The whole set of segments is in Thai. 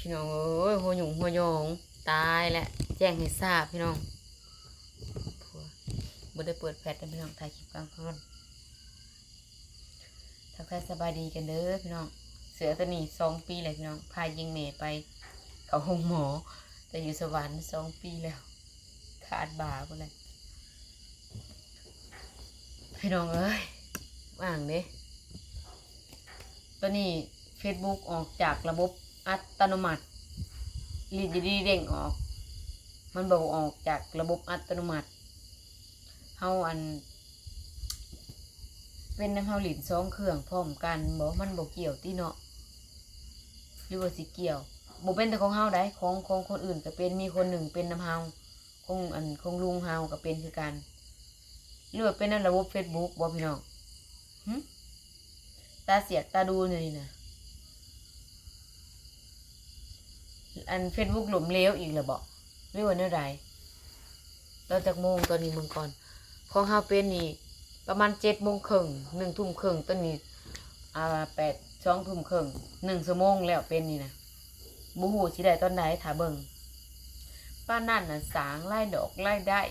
พี่น้องเอ้ยหัวหยุ่งหัวยองตายแหละแจ้งให้ทราบพี่น้องบ่ได้เปิดแฟลชนะพี่น้องถ่ายคลิปกลางคืนทักทายสบายดีกันเด้อพี่น้องเสือตัวนี้2 ปีเลยพี่น้องพายิงเมย์ไปเขาห้องหมอแต่อยู่สวรรค์2 ปีแล้วขาดบาไปเลยพี่น้องเอ้ยว่างเด้ตัวนี้ Facebook ออกจากระบบอัตโนมัติรีดดีเด้งออกมันบอกออกจากระบบอัตโนมัติเฮาเป็นน้ำเฮาหลิน2 เครื่องพร้อมกันบอกมันบอกเกี่ยวตีเนาะหรือว่าสิเกี่ยวบอกเป็นแต่ของเฮาได้ของคนอื่นก็เป็นมีคนหนึ่งเป็นน้ำเฮาของลุงเฮาก็เป็นคือกันหรือว่าเป็นในระบบ Facebook บอกพี่น้องตาเสียกตาดูนี่นะFacebook หล่มเหลวอีกแล้วบอกหรือว่าเนื้อไรเราจากโมงตอนนี้มึงก่อนของเฮาเป็นนี่ประมาณ7:30 1:30ตอนนี้2:30 1 ชั่วโมงแล้วเป็นนี่นะบูฮูสิได้ตอนไหนถาเบิ่งป้านั่นน่ะสางไล่ดอกไล่ได้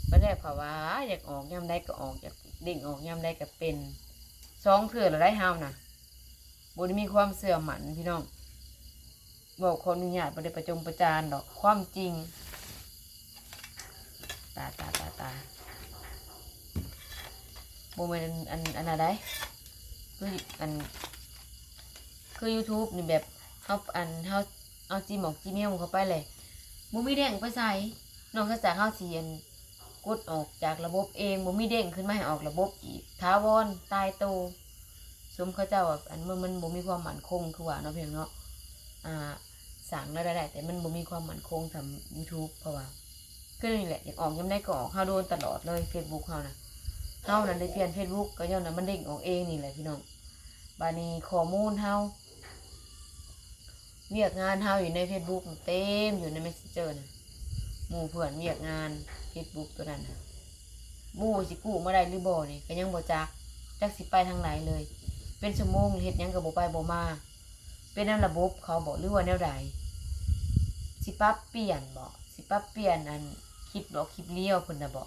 ไม่ได้ภาวะอยากออกย่ำได้ก็ออกอยากดิ่งออกย่ำได้ก็เป็น2 เถื่อเราได้เฮานะบ่ได้มีความเสื่อมหมันพี่น้องบอกคนอนุญาตบ่ได้ประจงประจานดอกความจริงตาบ่แม่นอันอะไรคือ YouTube นี่แบบเฮาเอาจีหมอกจีเมียวเข้าไปเลยบ่มีเด้งไปใส่นอกจากเฮาสิกดออกจากระบบเองบ่มีเด้งขึ้นมาให้ออกระบบอีกถาวรตายโตสมเขาเจ้าแบบมันบ่มีความมั่นคงคือว่าเนาะเพียงเนาะสั่งได้แต่มันบ่มีความมั่นคงสำ YouTube เพราะว่าคือนี่แหละอยากออกยามใดก็ออกเฮาโดนตลอดเลย Facebook เฮานะเฮานั่นได้เปลี่ยน Facebook ก็ย้อนนั้นมันเด้งออกเองนี่แหละพี่น้องบาดนี้ข้อมูลเฮาเวียกงานเฮาอยู่ใน Facebook เต็มอยู่ใน Messenger นะหมู่เพื่อนเวียกงาน Facebook ตัวนั้นน่ะหมู่สิกู้มาได้หรือบ่นี่ก็ยังบ่จักสิไปทางไหนเลยเป็นชั่วโมงเฮ็ดหยังก็บ่ไปบ่มาเป็นนำระบบเขาบ่หรือว่าแนวใดสิปรับเปลี่ยนบ่สิปรับเปลี่ยนคลิปเลี้ยวเพิ่นน่ะบ่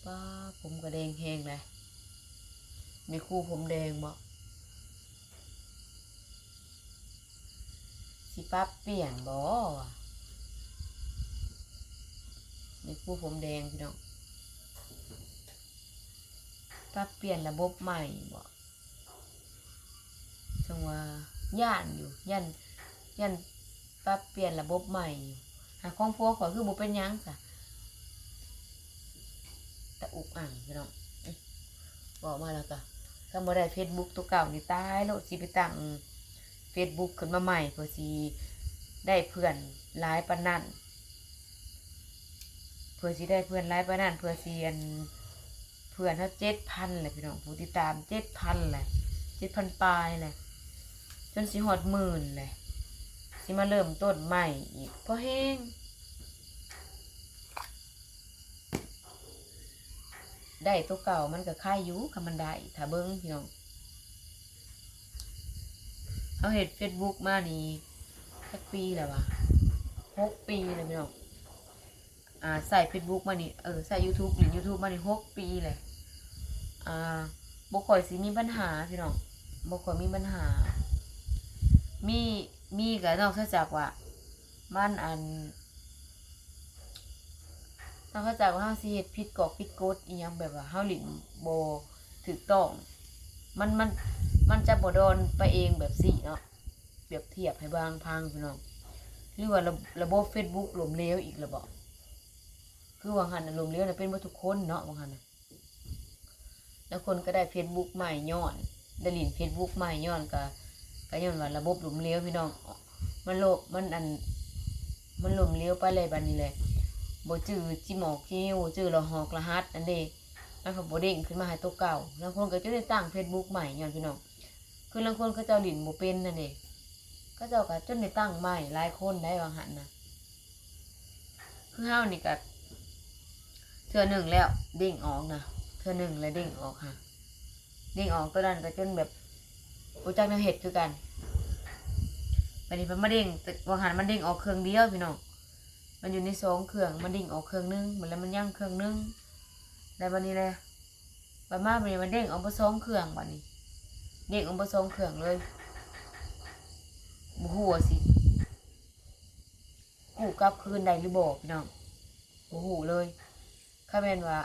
ป้าผมก็แดงแฮงเลยมีคู่ผมแดงบ่สิปรับเปลี่ยนบ่มีคู่ผมแดงพี่น้องปรับเปลี่ยนระบบใหม่บ่จังว่าย่านปรับเปลี่ยนระบบใหม่หาของพวกข่อยคือบ่เป็นหยังจ้ะแต่อุกอ่างพี่น้องบอกมาแล้วก็ถ้าบ่ได้ Facebook ตัวเก่านี่ตายแล้วสิไปตั้ง Facebook ขึ้นมาใหม่เพื่อสิได้เพื่อนหลายปานนั้นเพื่อสิได้เพื่อนหลายปานนั้นเพื่อสิเพื่อนเฮา7,000แหละพี่น้องผู้ติดตาม7,000แหละ7,000 ปลายแหละจนสิฮอด10,000แหละสิมาเริ่มต้นใหม่อีกเพราะแห้งได้ตัวเก่ามันก็ค่ายอยู่คันมันได้ถ้าเบิ่งพี่น้องเอาเฮ็ด Facebook มานี่สักปีแล้ววะ6 ปีแล้วพี่น้องใส่ Facebook มานี่ใส่ YouTube หรือ YouTube มานี่6 ปีเลยบ่ค่อยสิมีปัญหาพี่น้องบ่ค่อยมีปัญหามีก็นอกจากว่ามันนอกจากว่าเฮาสิเฮ็ดผิดกฎอีหยังแบบว่าเฮาหลินบ่ถูกต้องมันจะบ่โดนไปเองแบบสิเนาะเปรียบเทียบให้บางพังพี่น้องหรือว่าระบบ Facebook ล้มเหลวอีกแล้วบ่คือว่าหั่นน่ะล้มเหลวน่ะเป็นบ่ทุกคนเนาะว่าหั่นน่ะแล้วคนก็ได้ Facebook ใหม่ย้อนได้หลิน Facebook ใหม่ย้อนก็ย้อนว่าระบบล้มเหลวพี่น้องมันล้มเหลวไปเลยบัดนี้แหละบ่จื้อจิหมอกคิวจื้อรหัสอันเด้แล้วก็บ่เด้งขึ้นมาให้ตัวเก่าแล้วคนก็จะได้ตั้ง Facebook ใหม่ย้อนพี่น้องคือลางคนเขาเจ้าหลินบ่เป็นนั่นเด้เขาเจ้าก็จนได้ตั้งใหม่หลายคนได้ว่าหั่นน่ะคือเฮานี่ก็เทื่อนึงแล้วเด้งออกนะเทื่อนึงแล้วเด้งออกค่ะเด้งออกตัวนั้นก็จนแบบบ่จักแนวเฮ็ดคือกันไป บัดนี้มันเด้งแต่ว่าหันมันเด้งออกเครื่องเดียวพี่น้องมันอยู่ใน2เครื่องมันเด้งออกเครื่องนึงมันแล้วมันยังเครื่องนึงแล้วบัดนี้เลยบัดมาบัดนี้มันเด้งออกบ่2เครื่องบัดนี้เด้งออกบ่2เครื่องเลยบ่ฮู้ว่าสิกู้กลับคืนได้หรือบ่พี่น้องบ่ฮู้เลยถ้าแม่นว่า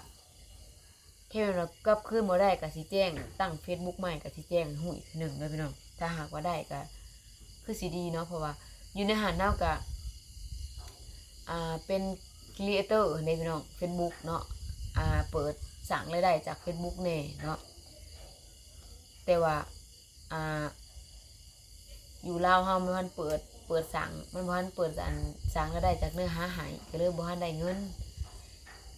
กลับคืนบ่ได้ก็สิแจ้งตั้ง Facebook ใหม่ก็สิแจ้งฮู้อีกหนึ่งเด้อพี่น้องถ้าหากว่าได้ก็คือสิดีเนาะเพราะว่าอยู่ในหันเฮาก็เป็นครีเอเตอร์ในพี่น้อง Facebook เนาะเปิดสร้างรายได้จาก Facebook แน่เนาะแต่ว่าอยู่ลาวเฮามันเปิดสร้างมันบ่ทันเปิดสร้างรายได้จากเนื้อหาหายก็เลยบ่ทันได้เงิน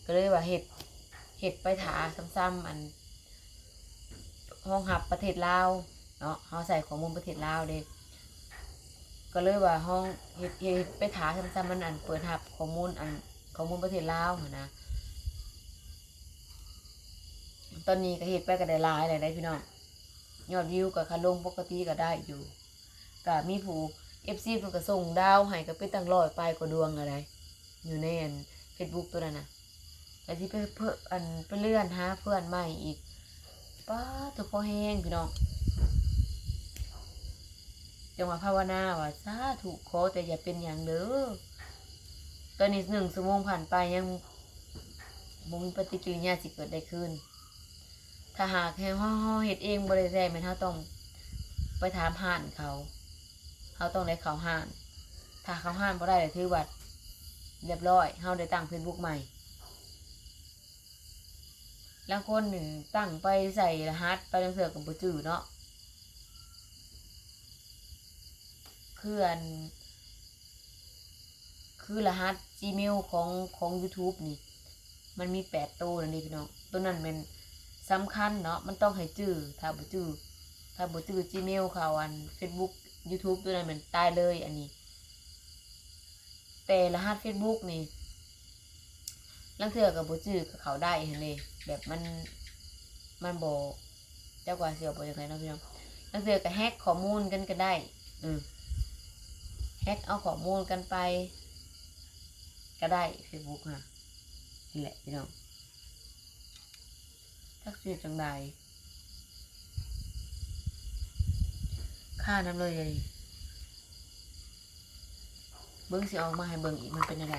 ก็เลยว่าเฮ็ดไปถาซ้ำๆห้องหับประเทศลาวเนาะเฮาใส่ข้อมูลประเทศลาวเด้ก็เลยว่าห้องเฮ็ดไปถาซ้ำๆมันเปิดหับข้อมูลประเทศลาวนะตอนนี้ก็เฮ็ดไปก็ได้หลายได้พี่น้องยอดวิวก็ค่าลงปกติก็ได้อยู่ก็มีผู้ FC เพิ่นก็ส่งดาวให้ก็เป็นตั้ง100ปลายกว่าดวงอะไรอยู่ในFacebook ตัวนั้นน่ะแต่ที่ไปเลื่อนหาเพื่อนใหม่อีกป้าตัวพอแห้งพี่น้องจังหวะภาวนาว่าสาธุขอแต่อย่าเป็นอย่างเด้อตอนนี้1 ชั่วโมงผ่านไปยังบ่มีปฏิกิริยาสิเกิดได้ขึ้นถ้าหากให้เฮาเฮ็ดเองบ่ได้แท้แม่นเฮาต้องไปถามห้านเขาต้องได้เข้าห้านถ้าเข้าห้านบ่ได้ก็ถือว่าเรียบร้อยเฮาได้ตั้ง Facebook ใหม่แล้วคนหนึ่งตั้งไปใส่รหัสไปจังเสือกับบ่จื้อเนาะคือรหัส Gmail ของ YouTube นี่มันมี8ตัวนั่นเองพี่น้องตัวนั้นเป็นสำคัญเนาะมันต้องให้จื้อถ้าบ่จื้อ Gmail เขาFacebook YouTube ตัวนั้นมันตายเลยอันนี้แต่รหัส Facebook นี่ลังเทื่อกับบ่จื้อกับเขาได้เห็นเลยแบบมันบ่เจ้ากว่าเสียบ่จังได๋เนาะพี่น้องลังเทื่อก็แฮ็กข้อมูลกันก็ได้แฮ็กเอาข้อมูลกันไปก็ได้ Facebook ฮะนี่แหละพี่น้องทักษิณจังใดค่าน้ำเลยเบิ่งสิออกมาให้เบิ่งอีกมันเป็นอะไร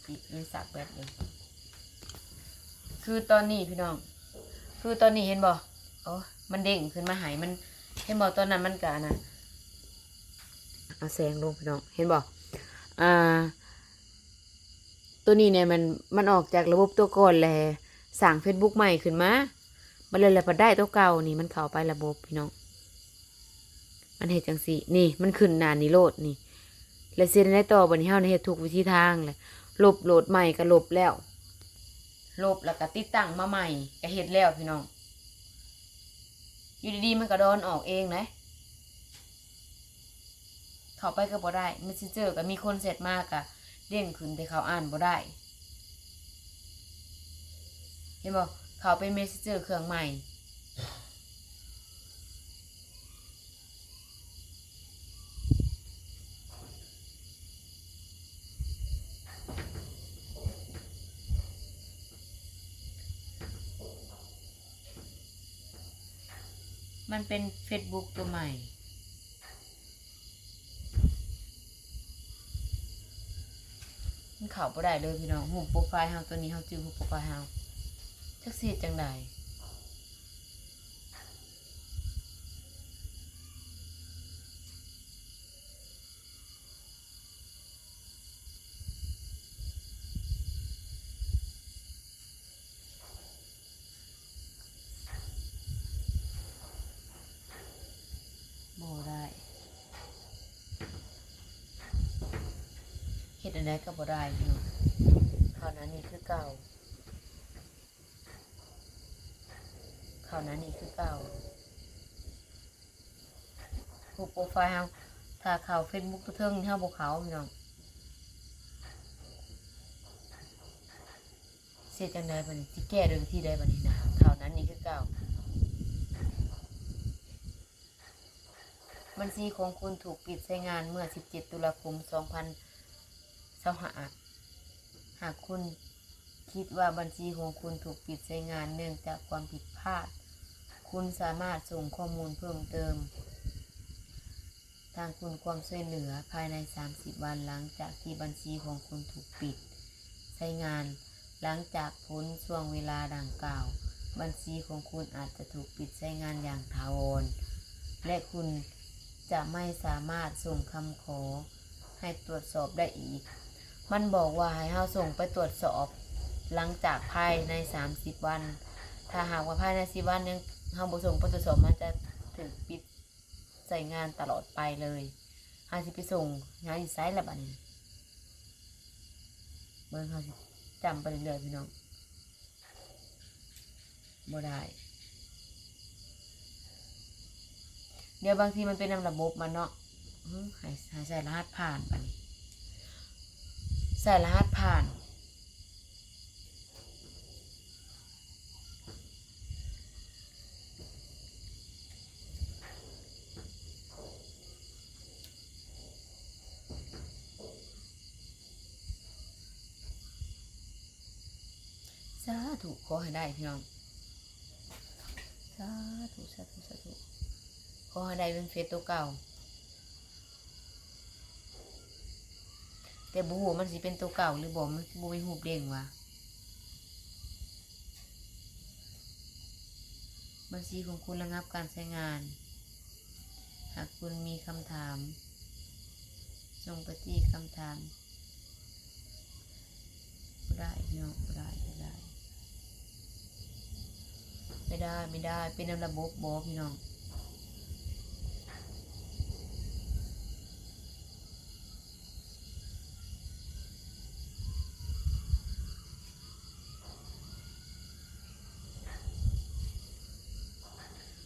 อีกมีสักแบบนึงคือตอนนี้พี่น้องคือตอนนี้เห็นบ่โอ้มันเด้งขึ้นมาหายมันเห็นบ่ตอนนั้นมันกะนะเอาแสงลงพี่น้องเห็นบ่ตัวนี้เนี่ยมันออกจากระบบตัวก่อนแหละสั่ง Facebook ใหม่ขึ้นมามันเลยพอได้ตัวเก่านี่มันเข้าไประบบพี่น้องมันเฮ็ดจังซี่นี่มันขึ้นหน้านี่โหลดนี่แล้วสิได้ต่อบัดนี้เฮาเฮ็ดทุกวิธีทางเลยลบโหลดใหม่ก็ลบแล้วลบแล้วก็ติดตั้งมาใหม่ก็เฮ็ดแล้วพี่น้องอยู่ดีๆมันก็ดอนออกเองนะเข้าไปก็บ่ได้ Messenger ก็มีคนเสร็จมากก็เด้งขึ้นแต่เขาอ่านบ่ได้เห็นบ่เขาเป็น Messenger เครื่องใหม่มันเป็น Facebook ตัวใหม่มันเข้าบ่ได้เลยพี่น้องรูปโปรไฟล์เฮาตัวนี้เฮาจื้อรูปโปรไฟล์เฮาจักสิจังได๋บ่ได้เฮ็ดอันใดก็บ่ได้พี่น้องคราวนั้นนี่คือเก่ารูปโปรไฟล์เฮาถ้าเข้า Facebook ตัวเทิงเฮาบ่เข้าพี่น้องเสียจังได๋บัดนี้สิแก้โดยวิธีใดบัดนี้นะคราวนั้นนี่คือเก่า บัญชีของคุณถูกปิดใช้งานเมื่อ 17 ตุลาคม 2025 หากคุณคิดว่าบัญชีของคุณถูกปิดใช้งานเนื่องจากความผิดพลาดคุณสามารถส่งข้อมูลเพิ่มเติมทางคุณความช่วยเหลือภายใน 30 วันหลังจากที่บัญชีของคุณถูกปิดใช้งานหลังจากพ้นช่วงเวลาดังกล่าวบัญชีของคุณอาจจะถูกปิดใช้งานอย่างถาวรและคุณจะไม่สามารถส่งคำขอให้ตรวจสอบได้อีกมันบอกว่าให้เราส่งไปตรวจสอบหลังจากภายใน30 วันถ้าหากว่าภายใน10 วันยังเราบ่ส่งไปตรวจสอบมันจะถูกปิดใช้งานตลอดไปเลยเฮาสิไปส่งงานอีไซต์ละบัดนี้เบิ่งเฮาสิจำไปเรื่อยๆพี่น้องบ่ได้เดี๋ยวบางทีมันเป็นนำระบบมันเนาะให้ใส่รหัสผ่านบัดนี้ใส่รหัสผ่านสาธุขอให้ได้พี่น้องสาธุสาธุสาธุขอให้ได้เป็นเฟซตัวเก่าแต่บ่ฮู้มันสิเป็นตัวเก่าหรือบ่มันบ่มีรูปเด้งวะบัญชีของคุณระงับการใช้งานหากคุณมีคำถามส่งไปที่คำถามบ่ได้พี่น้องบ่ได้ไม่ได้เป็นระบบบ่พี่น้อง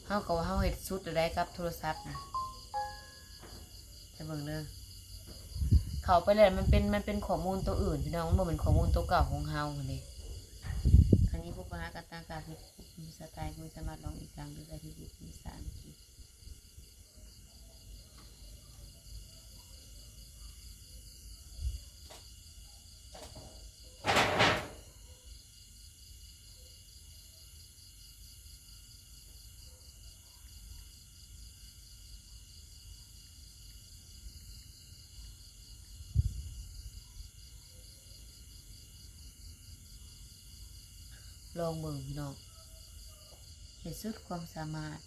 เฮาก็ว่าเฮาเฮ็ดสุดได้กับโทรศัพท์นะจะเบิ่งเด้อเข้าไปแล้วมันเป็นข้อมูลตัวอื่นพี่น้องมันบ่เป็นข้อมูลตัวเก่าของเฮาหั่นเด้ครั้งนี้พวกปัญหาการตั้งการมีสไตล์คุณสามารถลองอีกครั้งด้วยการที่มีภาษาอังกฤษลองเบิ่งพี่น้องเฮ็ดสุดความสามารถ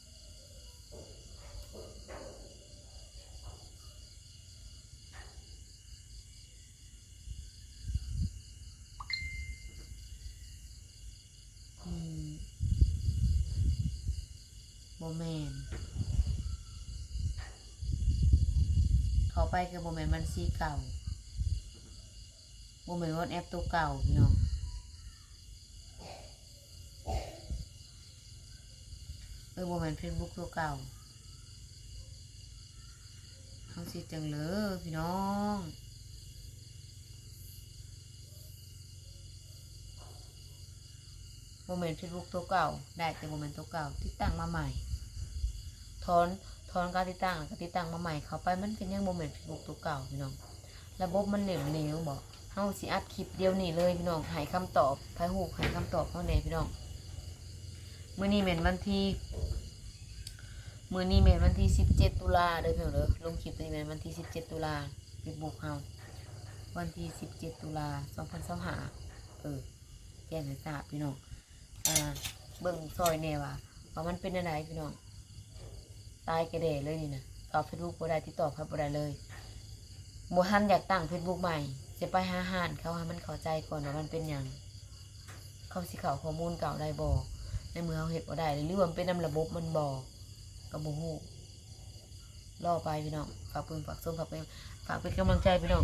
บ่แม่นเข้าไปคือบ่แม่นบัญชีเก่าบ่แม่น WhatsApp ตัวเก่าพี่น้องบ่แม่น Facebook ตัวเก่าเฮาสิจังเลยพี่น้องบ่แม่น Facebook ตัวเก่าได้แต่บ่แม่นตัวเก่าติดตั้งมาใหม่ถอนการติดตั้งก็ติดตั้งมาใหม่เข้าไปมันก็ยังบ่แม่น Facebook ตัวเก่าพี่น้องระบบมันเหลวบ่เฮาสิอัดคลิปเดียวนี้เลยพี่น้องให้คำตอบไผฮู้ให้คำตอบเฮาแน่พี่น้องมื้อนี้แม่นวันที่17 ตุลาเด้อพี่น้องเด้อลงคลิปนี้แม่นวันที่17 ตุลา Facebook เฮาวันที่17 ตุลา 2025แจ้งให้ทราบพี่น้องเบิ่งซอยแน่ว่ามันเป็นอะไรพี่น้องตายกระเดะเลยนี่นะเข้า Facebook บ่ได้ติดต่อครับบ่ได้เลยบ่ทันอยากตั้ง Facebook ใหม่จะไปหาหานเขาให้มันเข้าใจก่อนว่ามันเป็นหยังเขาสิเข้าข้อมูลเก่าได้บ่ในเมื่อเฮาเฮ็ดบ่ได้หรือว่ามันเป็นนำระบบมันบ่ก็บ่ฮู้รอไปพี่น้องฝากเพิ่นฝากส้มฝากเป็นกำลังใจพี่น้อง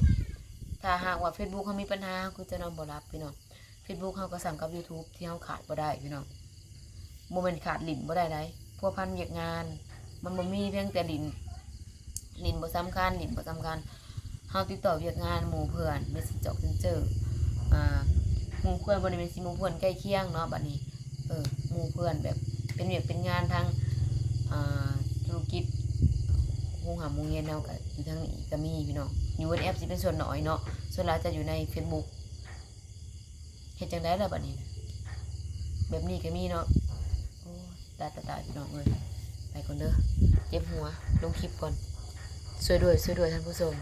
ถ้าหากว่า Facebook เฮามีปัญหาคือจะนำบ่รับพี่น้อง Facebook เฮาก็สั่งกับ YouTube ที่เฮาขาดบ่ได้พี่น้องบ่แม่นขาดลิ้นบ่ได้ไดพัวพันเวียกงานมันบ่มีเพียงแต่ลิ้นบ่สำคัญเฮาติดต่อเวียกงานหมู่เพื่อนเมสเจาะเจอหมู่เพื่อนบ่ได้เป็นสิหมู่เพื่อนใกล้เคียงเนาะบัดนี้หมู่เพื่อนแบบเป็นเวียกเป็นงานทางธุรกิจโฮ งหาโรงเรียนเฮาก็อยู่ทางนี้ก็มีพี่น้องอยู่บนแอปสิเป็นส่วนน้อยเนาะส่วนหลายจะอยู่ใน Facebook เฮ็ดจังได๋ล่ะบัดนี้แบบนี้ก็มีเนาะโอ้ตายพี่น้องเอ้ยไปก่อนเด้อเจ็บหัวลงคลิปก่อนช่วยด้วยท่านผู้ชม